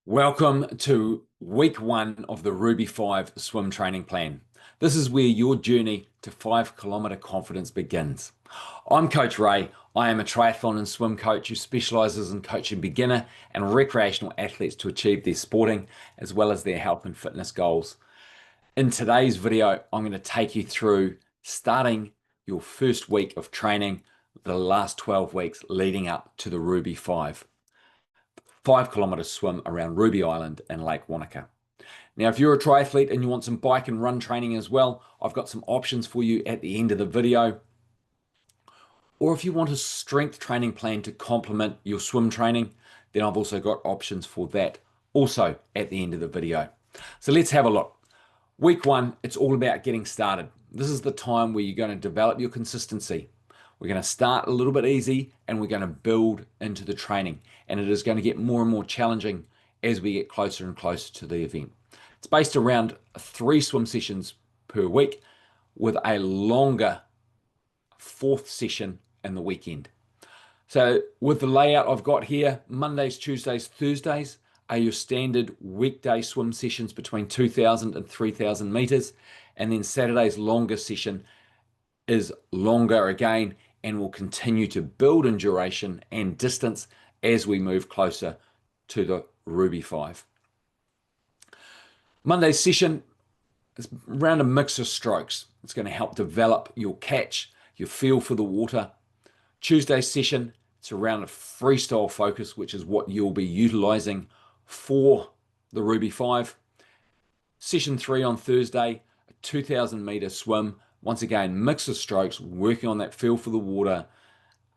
Welcome to week one of the Ruby5 swim training plan. This is where your journey to 5 kilometer confidence begins. I'm Coach Ray. I am a triathlon and swim coach who specializes in coaching beginner and recreational athletes to achieve their sporting as well as their health and fitness goals. In today's video, I'm going to take you through starting your first week of training, the last 12 weeks leading up to the Ruby5. 5 kilometer swim around Ruby Island and Lake Wanaka. Now, if you're a triathlete and you want some bike and run training as well, I've got some options for you at the end of the video. Or if you want a strength training plan to complement your swim training, then I've also got options for that also at the end of the video. So let's have a look. Week one, it's all about getting started. This is the time where you're going to develop your consistency. We're going to start a little bit easy and we're going to build into the training. And it is going to get more and more challenging as we get closer and closer to the event. It's based around 3 swim sessions per week with a longer 4th session in the weekend. So with the layout I've got here, Mondays, Tuesdays, Thursdays are your standard weekday swim sessions between 2,000 and 3,000 meters. And then Saturday's longer session is longer again and will continue to build in duration and distance as we move closer to the Ruby5. Monday's session is around a mix of strokes. It's going to help develop your catch, your feel for the water. Tuesday's session, it's around a freestyle focus, which is what you'll be utilizing for the Ruby5. Session 3 on Thursday, a 2,000 meter swim. Once again, mix of strokes, working on that feel for the water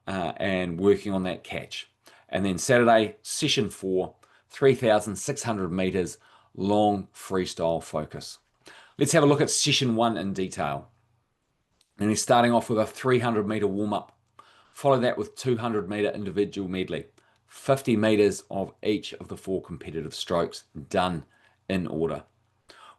and working on that catch. And then Saturday, session 4, 3,600 meters, long freestyle focus. Let's have a look at session 1 in detail. And he's starting off with a 300 meter warm-up. Follow that with 200 meter individual medley. 50 meters of each of the 4 competitive strokes done in order.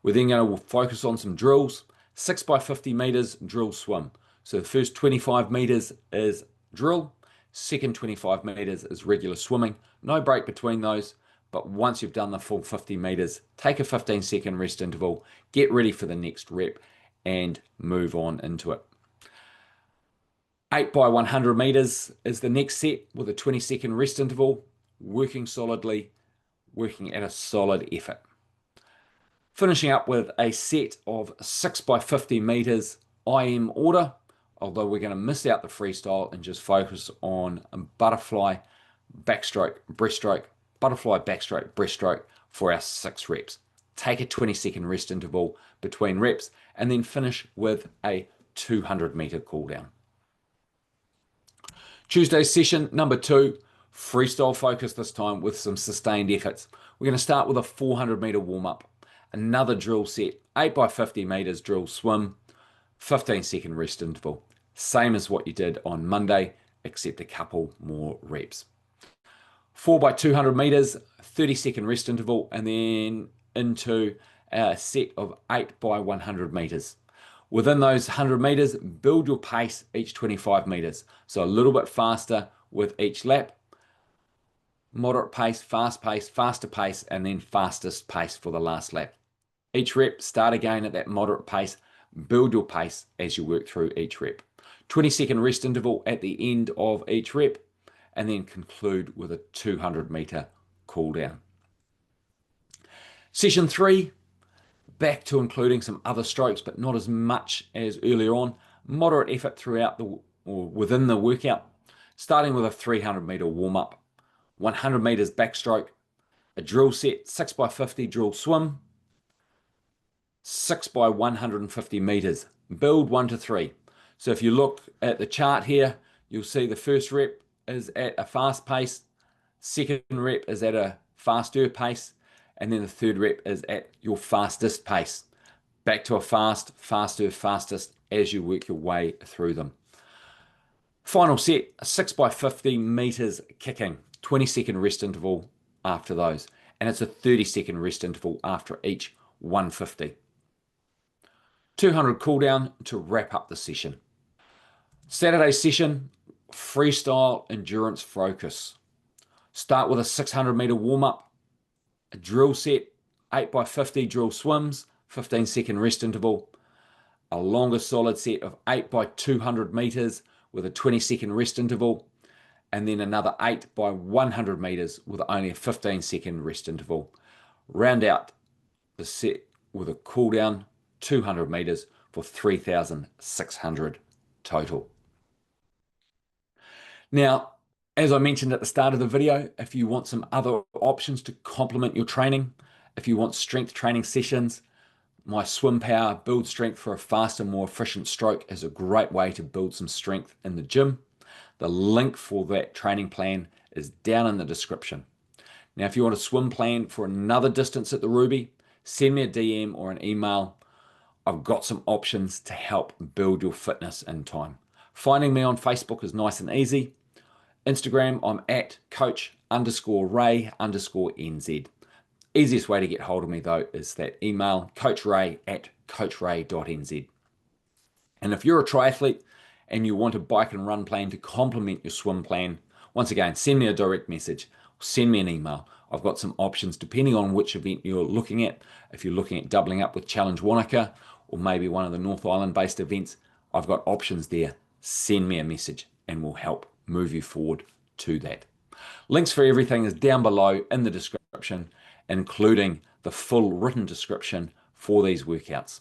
We're then going to focus on some drills. 6 by 50 meters drill swim. So the first 25 meters is drill, second 25 meters is regular swimming. No break between those, but once you've done the full 50 meters, take a 15-second rest interval, get ready for the next rep, and move on into it. 8 by 100 meters is the next set with a 20-second rest interval, working solidly, working at a solid effort. Finishing up with a set of 6 by 50 meters IM order, although we're going to miss out the freestyle and just focus on a butterfly, backstroke, breaststroke, butterfly, backstroke, breaststroke for our 6 reps. Take a 20-second rest interval between reps and then finish with a 200 meter cool down. Tuesday's session, number 2, freestyle focus this time with some sustained efforts. We're going to start with a 400 meter warm-up. Another drill set, 8 by 50 meters drill swim, 15-second rest interval. Same as what you did on Monday, except a couple more reps. 4 by 200 meters, 30-second rest interval, and then into a set of 8 by 100 meters. Within those 100 meters, build your pace each 25 meters. So a little bit faster with each lap. Moderate pace, faster pace, and then fastest pace for the last lap. Each rep, start again at that moderate pace, build your pace as you work through each rep. 20-second rest interval at the end of each rep, and then conclude with a 200 meter cool down. Session 3, back to including some other strokes, but not as much as earlier on. Moderate effort throughout or within the workout, starting with a 300 meter warm-up. 100 meters backstroke, a drill set, 6 by 50 drill swim, 6 by 150 meters, build 1 to 3. So if you look at the chart here, you'll see the first rep is at a fast pace, second rep is at a faster pace, and then the third rep is at your fastest pace. Back to a fast, faster, fastest as you work your way through them. Final set, 6 by 50 meters kicking. 20-second rest interval after those, and it's a 30-second rest interval after each 150. 200 cool down to wrap up the session. Saturday session, freestyle endurance focus. Start with a 600 meter warm-up, a drill set, 8x50 drill swims, 15-second rest interval, a longer solid set of 8x200 meters with a 20-second rest interval, and then another 8x100 meters with only a 15-second rest interval. Round out the set with a cool down 200 meters for 3,600 total. Now, as I mentioned at the start of the video, if you want some other options to complement your training, if you want strength training sessions, my Swim Power Build Strength for a faster, more efficient stroke is a great way to build some strength in the gym. The link for that training plan is down in the description. Now, if you want a swim plan for another distance at the Ruby, send me a DM or an email. I've got some options to help build your fitness in time. Finding me on Facebook is nice and easy. Instagram, I'm at coach_ray_NZ. Easiest way to get hold of me though is that email, coachray@coachray.nz. And if you're a triathlete and you want a bike and run plan to complement your swim plan, once again, send me a direct message, send me an email. I've got some options depending on which event you're looking at. If you're looking at doubling up with Challenge Wanaka or maybe one of the North Island based events, I've got options there. Send me a message and we'll help move you forward to that. Links for everything is down below in the description, including the full written description for these workouts.